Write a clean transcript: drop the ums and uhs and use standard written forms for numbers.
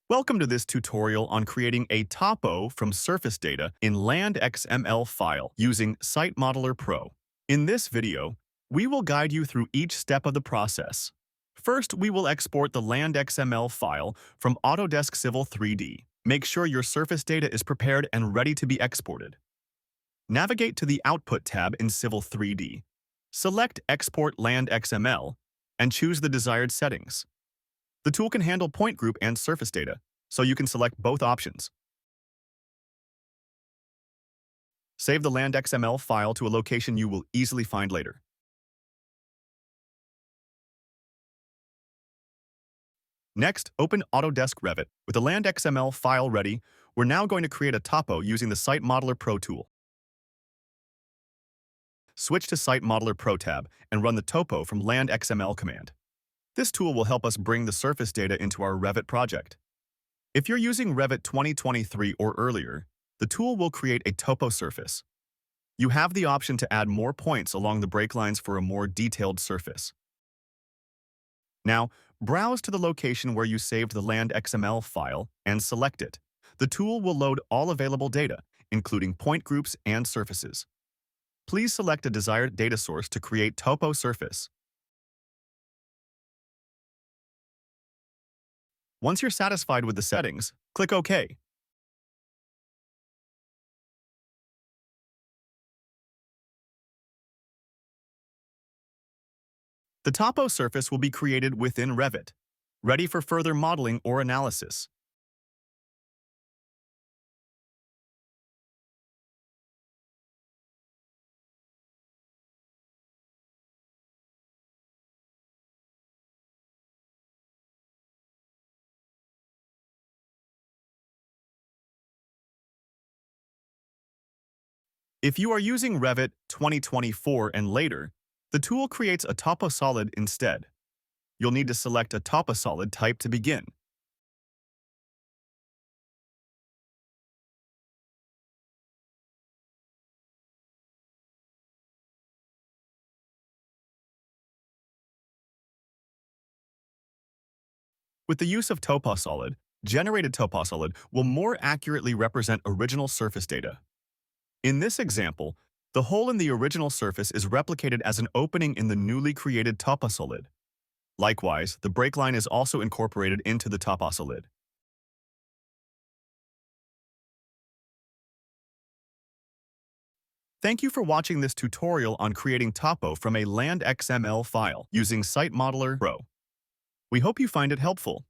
Welcome to this tutorial on creating a topo from surface data in LandXML file using Site Modeler Pro. In this video, we will guide you through each step of the process. First, we will export the LandXML file from Autodesk Civil 3D. Make sure your surface data is prepared and ready to be exported. Navigate to the Output tab in Civil 3D. Select Export LandXML and choose the desired settings. The tool can handle point group and surface data, so you can select both options. Save the LandXML file to a location you will easily find later. Next, open Autodesk Revit. With the LandXML file ready, we're now going to create a topo using the Site Modeler Pro tool. Switch to Site Modeler Pro tab and run the topo from LandXML command. This tool will help us bring the surface data into our Revit project. If you're using Revit 2023 or earlier, the tool will create a topo surface. You have the option to add more points along the break lines for a more detailed surface. Now, browse to the location where you saved the LandXML file and select it. The tool will load all available data, including point groups and surfaces. Please select a desired data source to create topo surface. Once you're satisfied with the settings, click OK. The topo surface will be created within Revit, ready for further modeling or analysis. If you are using Revit 2024 and later, the tool creates a toposolid instead. You'll need to select a toposolid type to begin. With the use of toposolid, generated toposolid will more accurately represent original surface data. In this example, the hole in the original surface is replicated as an opening in the newly created toposolid. Likewise, the break line is also incorporated into the toposolid. Thank you for watching this tutorial on creating topo from a LandXML file using Site Modeler Pro. We hope you find it helpful.